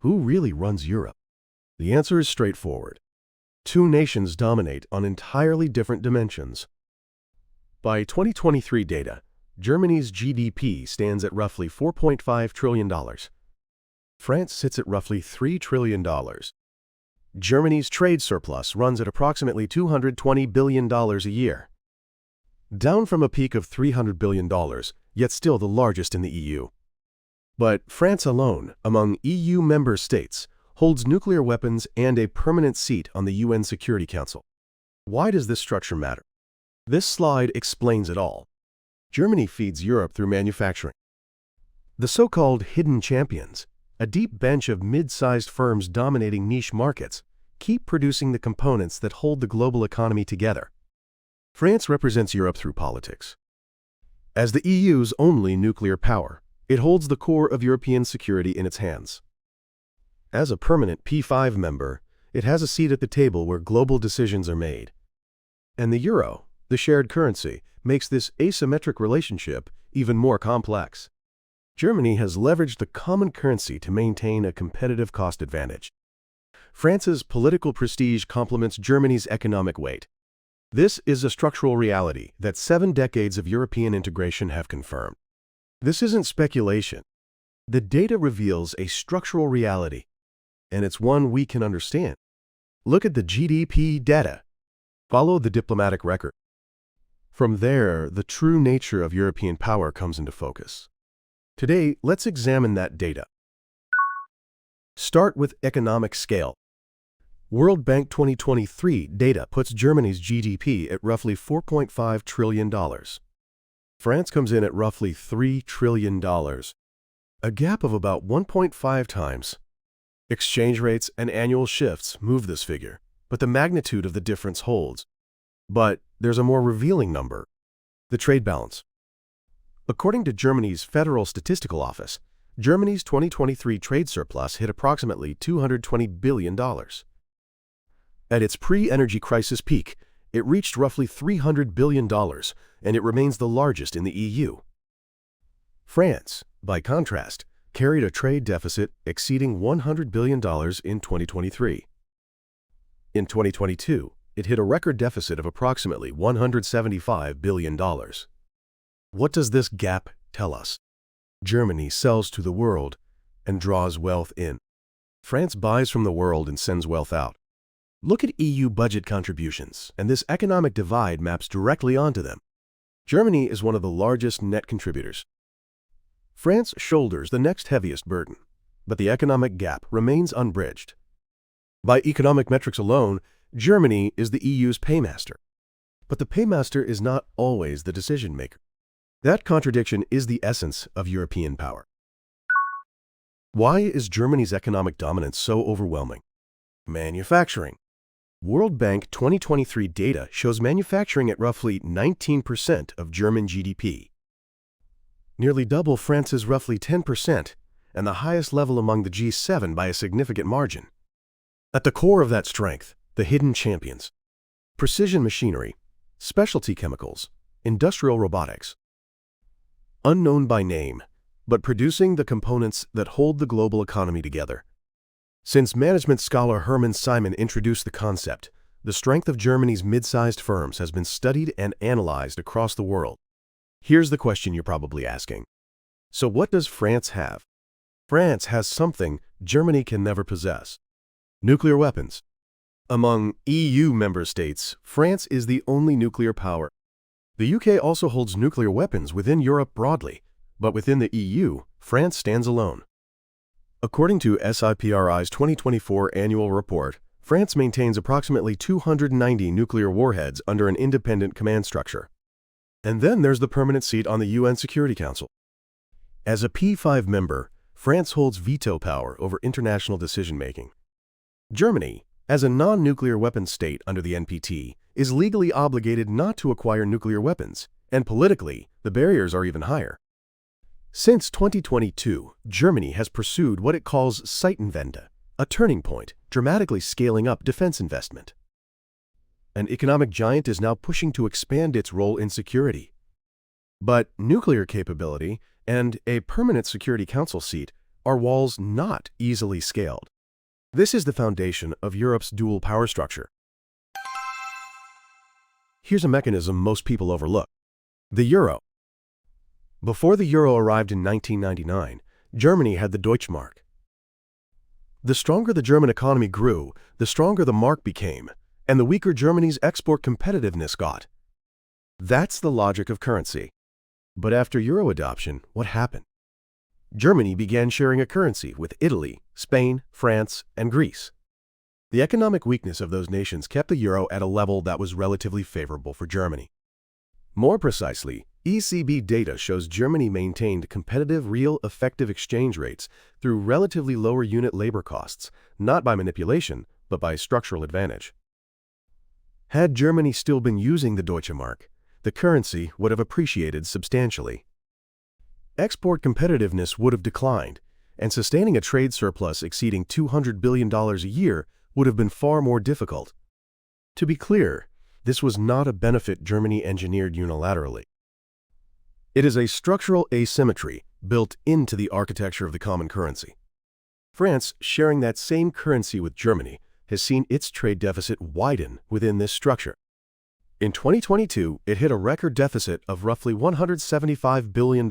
Who really runs Europe? The answer is straightforward. Two nations dominate on entirely different dimensions. By 2023 data, Germany's GDP stands at roughly $4.5 trillion. France sits at roughly $3 trillion. Germany's trade surplus runs at approximately $220 billion a year. Down from a peak of $300 billion, yet still the largest in the EU. But France alone, among EU member states, holds nuclear weapons and a permanent seat on the UN Security Council. Why does this structure matter? This slide explains it all. Germany feeds Europe through manufacturing. The so-called hidden champions, a deep bench of mid-sized firms dominating niche markets, keep producing the components that hold the global economy together. France represents Europe through politics. As the EU's only nuclear power, it holds the core of European security in its hands. As a permanent P5 member, it has a seat at the table where global decisions are made. And the euro, the shared currency, makes this asymmetric relationship even more complex. Germany has leveraged the common currency to maintain a competitive cost advantage. France's political prestige complements Germany's economic weight. This is a structural reality that 7 decades of European integration have confirmed. This isn't speculation. The data reveals a structural reality, and it's one we can understand. Look at the GDP data. Follow the diplomatic record. From there, the true nature of European power comes into focus. Today, let's examine that data. Start with economic scale. World Bank 2023 data puts Germany's GDP at roughly $4.5 trillion. France comes in at roughly $3 trillion, a gap of about 1.5 times. Exchange rates and annual shifts move this figure, but the magnitude of the difference holds. But there's a more revealing number: the trade balance. According to Germany's Federal Statistical Office, Germany's 2023 trade surplus hit approximately $220 billion. At its pre-energy crisis peak, it reached roughly $300 billion, and it remains the largest in the EU. France, by contrast, carried a trade deficit exceeding $100 billion in 2023. In 2022, it hit a record deficit of approximately $175 billion. What does this gap tell us? Germany sells to the world and draws wealth in. France buys from the world and sends wealth out. Look at EU budget contributions, and this economic divide maps directly onto them. Germany is one of the largest net contributors. France shoulders the next heaviest burden, but the economic gap remains unbridged. By economic metrics alone, Germany is the EU's paymaster. But the paymaster is not always the decision-maker. That contradiction is the essence of European power. Why is Germany's economic dominance so overwhelming? Manufacturing. World Bank 2023 data shows manufacturing at roughly 19% of German GDP. Nearly double France's roughly 10%, and the highest level among the G7 by a significant margin. At the core of that strength, the hidden champions: precision machinery, specialty chemicals, industrial robotics. Unknown by name, but producing the components that hold the global economy together. Since management scholar Hermann Simon introduced the concept, the strength of Germany's mid-sized firms has been studied and analyzed across the world. Here's the question you're probably asking. So what does France have? France has something Germany can never possess: nuclear weapons. Among EU member states, France is the only nuclear power. The UK also holds nuclear weapons within Europe broadly, but within the EU, France stands alone. According to SIPRI's 2024 annual report, France maintains approximately 290 nuclear warheads under an independent command structure. And then there's the permanent seat on the UN Security Council. As a P5 member, France holds veto power over international decision-making. Germany, as a non-nuclear weapons state under the NPT, is legally obligated not to acquire nuclear weapons, and politically, the barriers are even higher. Since 2022, Germany has pursued what it calls Zeitenwende, a turning point, dramatically scaling up defense investment. An economic giant is now pushing to expand its role in security. But nuclear capability and a permanent Security Council seat are walls not easily scaled. This is the foundation of Europe's dual power structure. Here's a mechanism most people overlook: the euro. Before the euro arrived in 1999, Germany had the Deutschmark. The stronger the German economy grew, the stronger the mark became, and the weaker Germany's export competitiveness got. That's the logic of currency. But after euro adoption, what happened? Germany began sharing a currency with Italy, Spain, France, and Greece. The economic weakness of those nations kept the euro at a level that was relatively favorable for Germany. More precisely, ECB data shows Germany maintained competitive real effective exchange rates through relatively lower unit labor costs, not by manipulation, but by structural advantage. Had Germany still been using the Deutsche Mark, the currency would have appreciated substantially. Export competitiveness would have declined, and sustaining a trade surplus exceeding $200 billion a year would have been far more difficult. To be clear, this was not a benefit Germany engineered unilaterally. It is a structural asymmetry built into the architecture of the common currency. France, sharing that same currency with Germany, has seen its trade deficit widen within this structure. In 2022, it hit a record deficit of roughly $175 billion.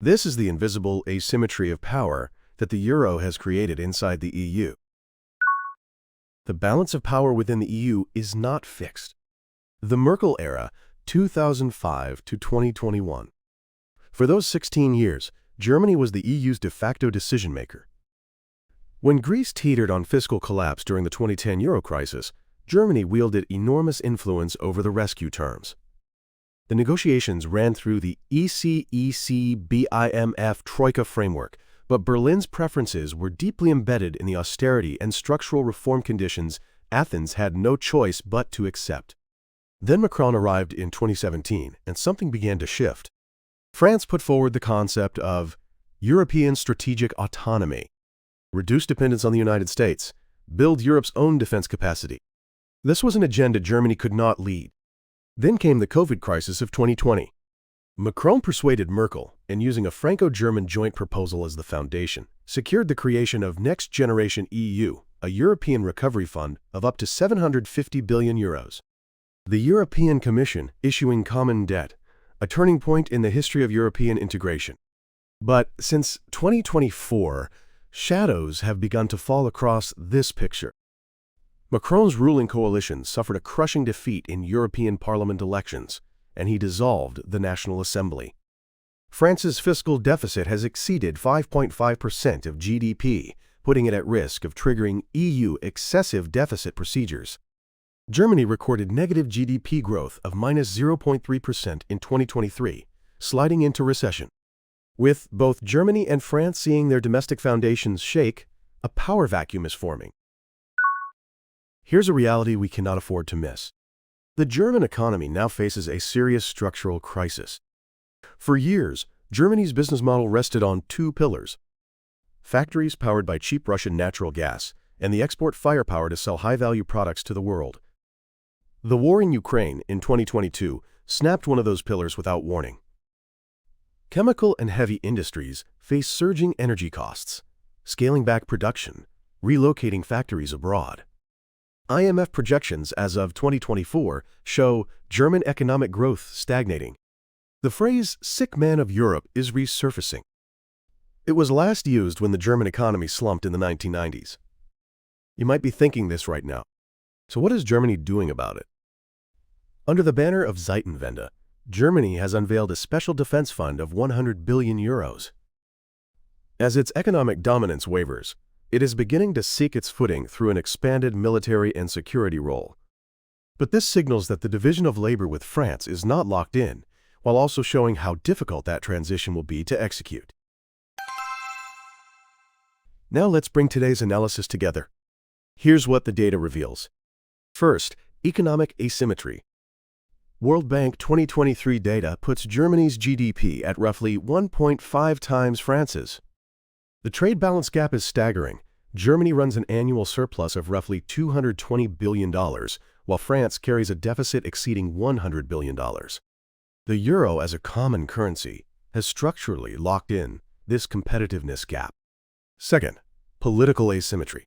This is the invisible asymmetry of power that the euro has created inside the EU. The balance of power within the EU is not fixed. The Merkel era, 2005 to 2021. For those 16 years, Germany was the EU's de facto decision-maker. When Greece teetered on fiscal collapse during the 2010 euro crisis, Germany wielded enormous influence over the rescue terms. The negotiations ran through the ECEC-BIMF Troika framework, but Berlin's preferences were deeply embedded in the austerity and structural reform conditions Athens had no choice but to accept. Then Macron arrived in 2017, and something began to shift. France put forward the concept of European strategic autonomy, reduce dependence on the United States, build Europe's own defense capacity. This was an agenda Germany could not lead. Then came the COVID crisis of 2020. Macron persuaded Merkel, and using a Franco-German joint proposal as the foundation, secured the creation of Next Generation EU, a European recovery fund of up to 750 billion euros. The European Commission issuing common debt, a turning point in the history of European integration. But since 2024, shadows have begun to fall across this picture. Macron's ruling coalition suffered a crushing defeat in European Parliament elections, and he dissolved the National Assembly. France's fiscal deficit has exceeded 5.5% of GDP, putting it at risk of triggering EU excessive deficit procedures. Germany recorded negative GDP growth of -0.3% in 2023, sliding into recession. With both Germany and France seeing their domestic foundations shake, a power vacuum is forming. Here's a reality we cannot afford to miss. The German economy now faces a serious structural crisis. For years, Germany's business model rested on two pillars: factories powered by cheap Russian natural gas and the export firepower to sell high-value products to the world. The war in Ukraine in 2022 snapped one of those pillars without warning. Chemical and heavy industries face surging energy costs, scaling back production, relocating factories abroad. IMF projections as of 2024 show German economic growth stagnating. The phrase "sick man of Europe" is resurfacing. It was last used when the German economy slumped in the 1990s. You might be thinking this right now. So what is Germany doing about it? Under the banner of Zeitenwende, Germany has unveiled a special defense fund of 100 billion euros. As its economic dominance wavers, it is beginning to seek its footing through an expanded military and security role. But this signals that the division of labor with France is not locked in, while also showing how difficult that transition will be to execute. Now let's bring today's analysis together. Here's what the data reveals. First, economic asymmetry. World Bank 2023 data puts Germany's GDP at roughly 1.5 times France's. The trade balance gap is staggering. Germany runs an annual surplus of roughly $220 billion, while France carries a deficit exceeding $100 billion. The euro as a common currency has structurally locked in this competitiveness gap. Second, political asymmetry.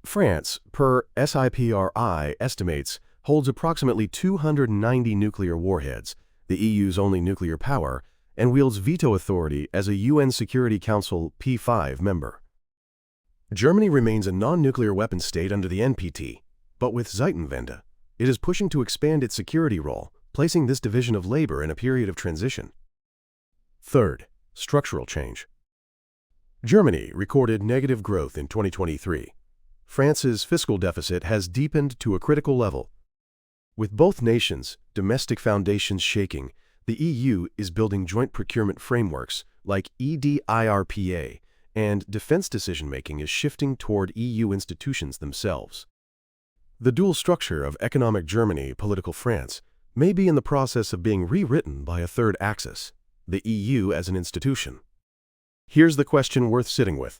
France, per SIPRI estimates, holds approximately 290 nuclear warheads, the EU's only nuclear power, and wields veto authority as a UN Security Council P5 member. Germany remains a non-nuclear weapon state under the NPT, but with Zeitenwende, it is pushing to expand its security role, placing this division of labor in a period of transition. Third, structural change. Germany recorded negative growth in 2023. France's fiscal deficit has deepened to a critical level. With both nations' domestic foundations shaking, the EU is building joint procurement frameworks like EDIRPA, and defense decision-making is shifting toward EU institutions themselves. The dual structure of economic Germany, political France, may be in the process of being rewritten by a third axis, the EU as an institution. Here's the question worth sitting with.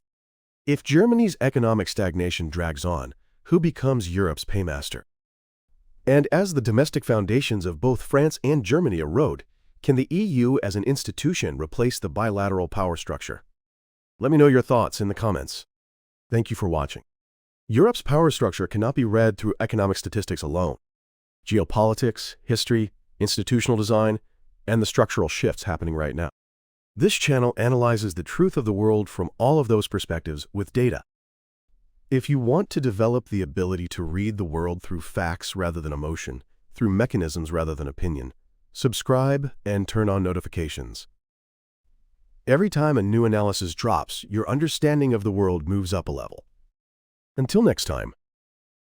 If Germany's economic stagnation drags on, who becomes Europe's paymaster? And as the domestic foundations of both France and Germany erode, can the EU as an institution replace the bilateral power structure? Let me know your thoughts in the comments. Thank you for watching. Europe's power structure cannot be read through economic statistics alone. Geopolitics, history, institutional design, and the structural shifts happening right now. This channel analyzes the truth of the world from all of those perspectives with data. If you want to develop the ability to read the world through facts rather than emotion, through mechanisms rather than opinion, subscribe and turn on notifications. Every time a new analysis drops, your understanding of the world moves up a level. Until next time.